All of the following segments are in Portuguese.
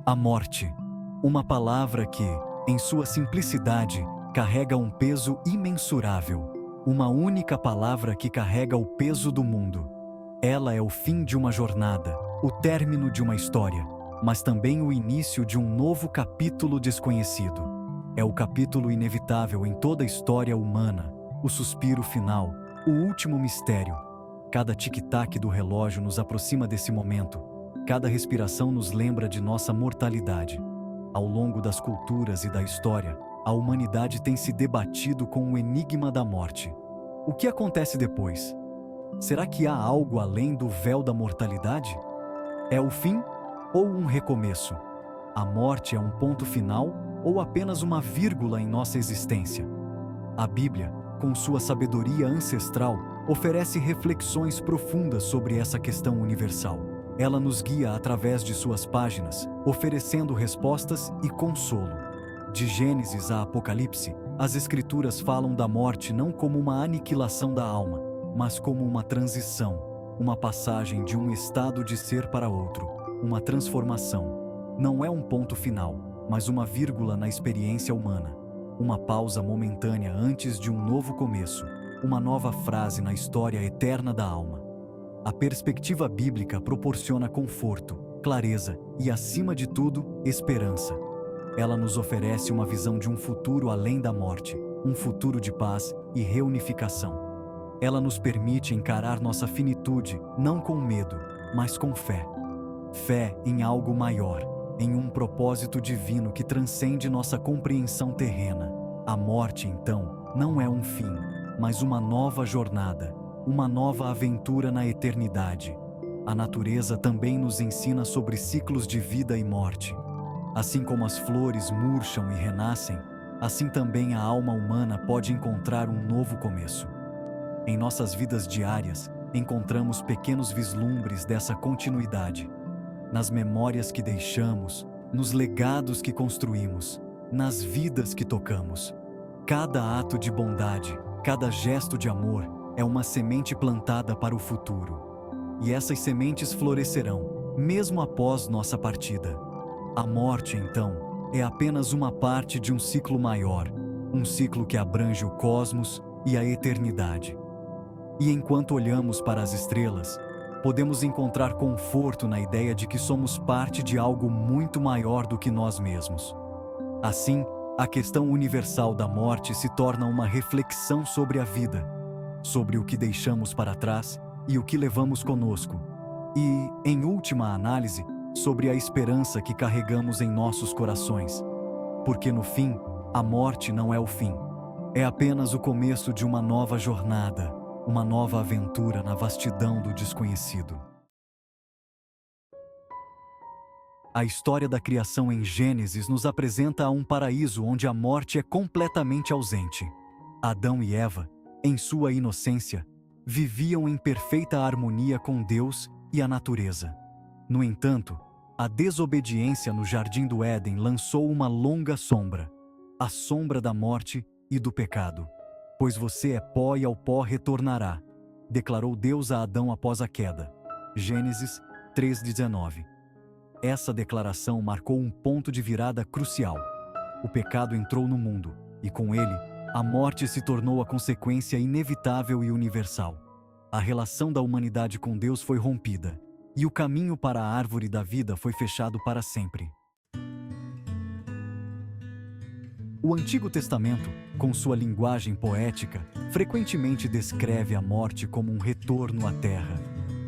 A morte. Uma palavra que, em sua simplicidade, carrega um peso imensurável. Uma única palavra que carrega o peso do mundo. Ela é o fim de uma jornada, o término de uma história, mas também o início de um novo capítulo desconhecido. É o capítulo inevitável em toda a história humana, o suspiro final, o último mistério. Cada tic-tac do relógio nos aproxima desse momento. Cada respiração nos lembra de nossa mortalidade. Ao longo das culturas e da história, a humanidade tem se debatido com o enigma da morte. O que acontece depois? Será que há algo além do véu da mortalidade? É o fim ou um recomeço? A morte é um ponto final ou apenas uma vírgula em nossa existência? A Bíblia, com sua sabedoria ancestral, oferece reflexões profundas sobre essa questão universal. Ela nos guia através de suas páginas, oferecendo respostas e consolo. De Gênesis a Apocalipse, as Escrituras falam da morte não como uma aniquilação da alma, mas como uma transição, uma passagem de um estado de ser para outro, uma transformação. Não é um ponto final, mas uma vírgula na experiência humana, uma pausa momentânea antes de um novo começo, uma nova frase na história eterna da alma. A perspectiva bíblica proporciona conforto, clareza e, acima de tudo, esperança. Ela nos oferece uma visão de um futuro além da morte, um futuro de paz e reunificação. Ela nos permite encarar nossa finitude não com medo, mas com fé. Fé em algo maior, em um propósito divino que transcende nossa compreensão terrena. A morte, então, não é um fim, mas uma nova jornada, uma nova aventura na eternidade. A natureza também nos ensina sobre ciclos de vida e morte. Assim como as flores murcham e renascem, assim também a alma humana pode encontrar um novo começo. Em nossas vidas diárias, encontramos pequenos vislumbres dessa continuidade. Nas memórias que deixamos, nos legados que construímos, nas vidas que tocamos. Cada ato de bondade, cada gesto de amor, é uma semente plantada para o futuro. E essas sementes florescerão, mesmo após nossa partida. A morte, então, é apenas uma parte de um ciclo maior, um ciclo que abrange o cosmos e a eternidade. E enquanto olhamos para as estrelas, podemos encontrar conforto na ideia de que somos parte de algo muito maior do que nós mesmos. Assim, a questão universal da morte se torna uma reflexão sobre a vida, sobre o que deixamos para trás e o que levamos conosco, e, em última análise, sobre a esperança que carregamos em nossos corações. Porque no fim, a morte não é o fim. É apenas o começo de uma nova jornada, uma nova aventura na vastidão do desconhecido. A história da criação em Gênesis nos apresenta um paraíso onde a morte é completamente ausente. Adão e Eva, em sua inocência, viviam em perfeita harmonia com Deus e a natureza. No entanto, a desobediência no Jardim do Éden lançou uma longa sombra, a sombra da morte e do pecado. Pois você é pó e ao pó retornará, declarou Deus a Adão após a queda. Gênesis 3:19. Essa declaração marcou um ponto de virada crucial. O pecado entrou no mundo, e com ele, a morte se tornou a consequência inevitável e universal. A relação da humanidade com Deus foi rompida, e o caminho para a árvore da vida foi fechado para sempre. O Antigo Testamento, com sua linguagem poética, frequentemente descreve a morte como um retorno à terra.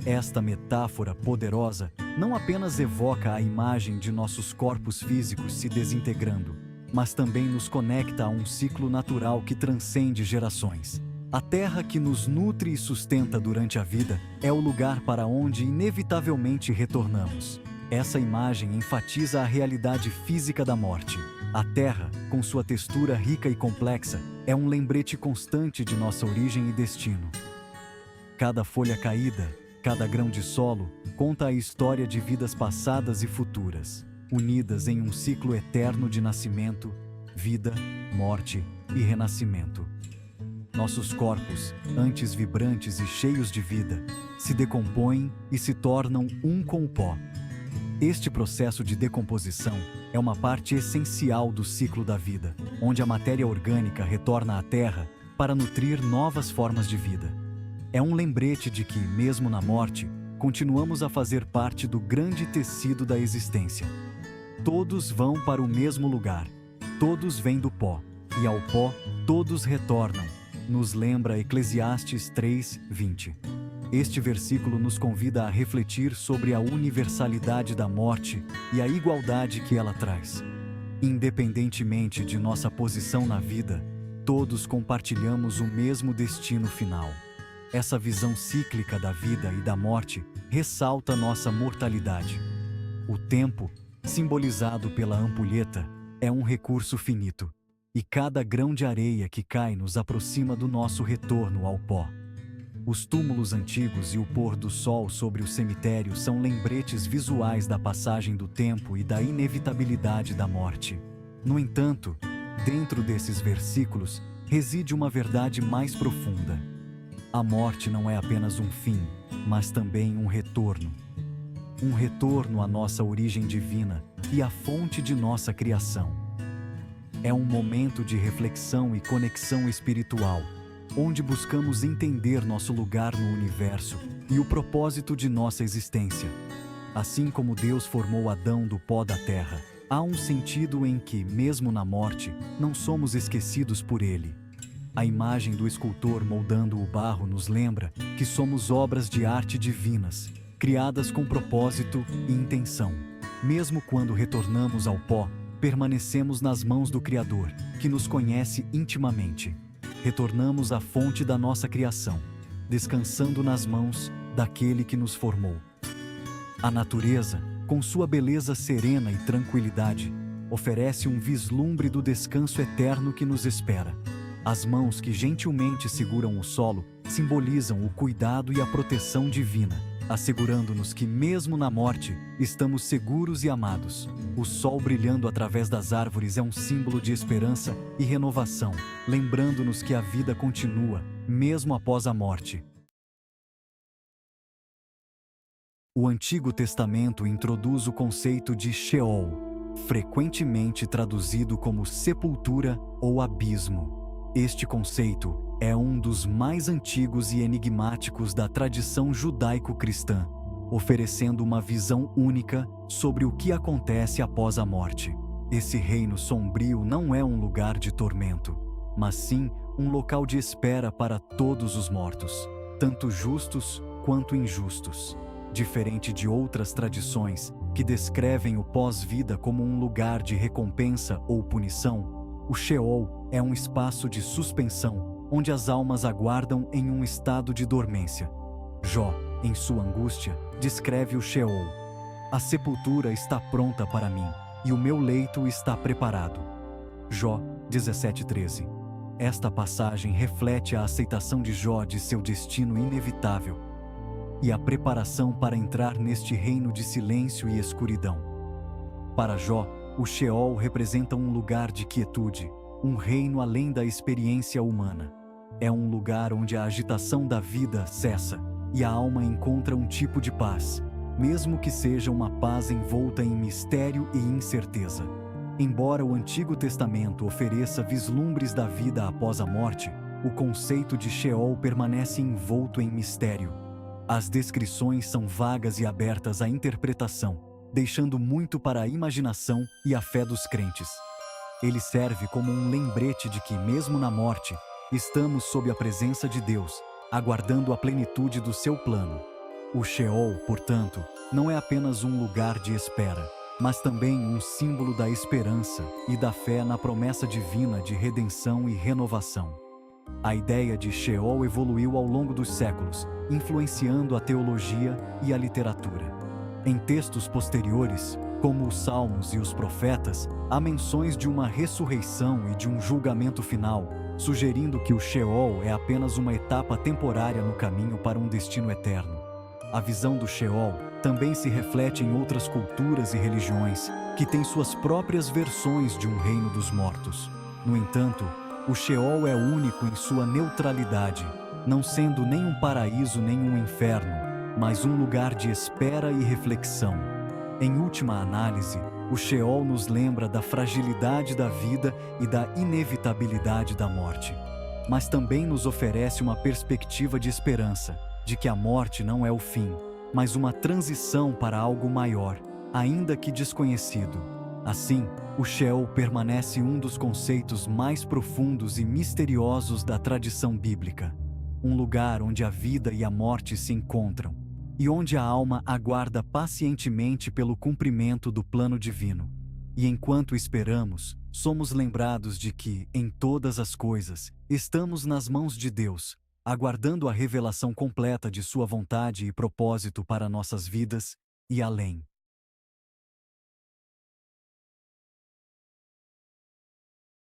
Esta metáfora poderosa não apenas evoca a imagem de nossos corpos físicos se desintegrando, mas também nos conecta a um ciclo natural que transcende gerações. A terra que nos nutre e sustenta durante a vida é o lugar para onde inevitavelmente retornamos. Essa imagem enfatiza a realidade física da morte. A terra, com sua textura rica e complexa, é um lembrete constante de nossa origem e destino. Cada folha caída, cada grão de solo, conta a história de vidas passadas e futuras, unidas em um ciclo eterno de nascimento, vida, morte e renascimento. Nossos corpos, antes vibrantes e cheios de vida, se decompõem e se tornam um com o pó. Este processo de decomposição é uma parte essencial do ciclo da vida, onde a matéria orgânica retorna à Terra para nutrir novas formas de vida. É um lembrete de que, mesmo na morte, continuamos a fazer parte do grande tecido da existência. Todos vão para o mesmo lugar, todos vêm do pó, e ao pó todos retornam, nos lembra Eclesiastes 3:20. Este versículo nos convida a refletir sobre a universalidade da morte e a igualdade que ela traz. Independentemente de nossa posição na vida, todos compartilhamos o mesmo destino final. Essa visão cíclica da vida e da morte ressalta nossa mortalidade. O tempo, simbolizado pela ampulheta, é um recurso finito, e cada grão de areia que cai nos aproxima do nosso retorno ao pó. Os túmulos antigos e o pôr do sol sobre o cemitério são lembretes visuais da passagem do tempo e da inevitabilidade da morte. No entanto, dentro desses versículos, reside uma verdade mais profunda. A morte não é apenas um fim, mas também um retorno. Um retorno à nossa origem divina e à fonte de nossa criação. É um momento de reflexão e conexão espiritual, onde buscamos entender nosso lugar no universo e o propósito de nossa existência. Assim como Deus formou Adão do pó da terra, há um sentido em que, mesmo na morte, não somos esquecidos por Ele. A imagem do escultor moldando o barro nos lembra que somos obras de arte divinas, criadas com propósito e intenção. Mesmo quando retornamos ao pó, permanecemos nas mãos do Criador, que nos conhece intimamente. Retornamos à fonte da nossa criação, descansando nas mãos daquele que nos formou. A natureza, com sua beleza serena e tranquilidade, oferece um vislumbre do descanso eterno que nos espera. As mãos que gentilmente seguram o solo simbolizam o cuidado e a proteção divina, assegurando-nos que, mesmo na morte, estamos seguros e amados. O sol brilhando através das árvores é um símbolo de esperança e renovação, lembrando-nos que a vida continua, mesmo após a morte. O Antigo Testamento introduz o conceito de Sheol, frequentemente traduzido como sepultura ou abismo. Este conceito é um dos mais antigos e enigmáticos da tradição judaico-cristã, oferecendo uma visão única sobre o que acontece após a morte. Esse reino sombrio não é um lugar de tormento, mas sim um local de espera para todos os mortos, tanto justos quanto injustos. Diferente de outras tradições que descrevem o pós-vida como um lugar de recompensa ou punição, o Sheol é um espaço de suspensão, onde as almas aguardam em um estado de dormência. Jó, em sua angústia, descreve o Sheol. A sepultura está pronta para mim, e o meu leito está preparado. Jó 17:13. Esta passagem reflete a aceitação de Jó de seu destino inevitável e a preparação para entrar neste reino de silêncio e escuridão. Para Jó, o Sheol representa um lugar de quietude, um reino além da experiência humana. É um lugar onde a agitação da vida cessa e a alma encontra um tipo de paz, mesmo que seja uma paz envolta em mistério e incerteza. Embora o Antigo Testamento ofereça vislumbres da vida após a morte, o conceito de Sheol permanece envolto em mistério. As descrições são vagas e abertas à interpretação, deixando muito para a imaginação e a fé dos crentes. Ele serve como um lembrete de que, mesmo na morte, estamos sob a presença de Deus, aguardando a plenitude do seu plano. O Sheol, portanto, não é apenas um lugar de espera, mas também um símbolo da esperança e da fé na promessa divina de redenção e renovação. A ideia de Sheol evoluiu ao longo dos séculos, influenciando a teologia e a literatura. Em textos posteriores, como os Salmos e os Profetas, há menções de uma ressurreição e de um julgamento final, sugerindo que o Sheol é apenas uma etapa temporária no caminho para um destino eterno. A visão do Sheol também se reflete em outras culturas e religiões, que têm suas próprias versões de um reino dos mortos. No entanto, o Sheol é único em sua neutralidade, não sendo nem um paraíso nem um inferno, mas um lugar de espera e reflexão. Em última análise, o Sheol nos lembra da fragilidade da vida e da inevitabilidade da morte. Mas também nos oferece uma perspectiva de esperança, de que a morte não é o fim, mas uma transição para algo maior, ainda que desconhecido. Assim, o Sheol permanece um dos conceitos mais profundos e misteriosos da tradição bíblica. Um lugar onde a vida e a morte se encontram, e onde a alma aguarda pacientemente pelo cumprimento do plano divino. E enquanto esperamos, somos lembrados de que, em todas as coisas, estamos nas mãos de Deus, aguardando a revelação completa de Sua vontade e propósito para nossas vidas e além.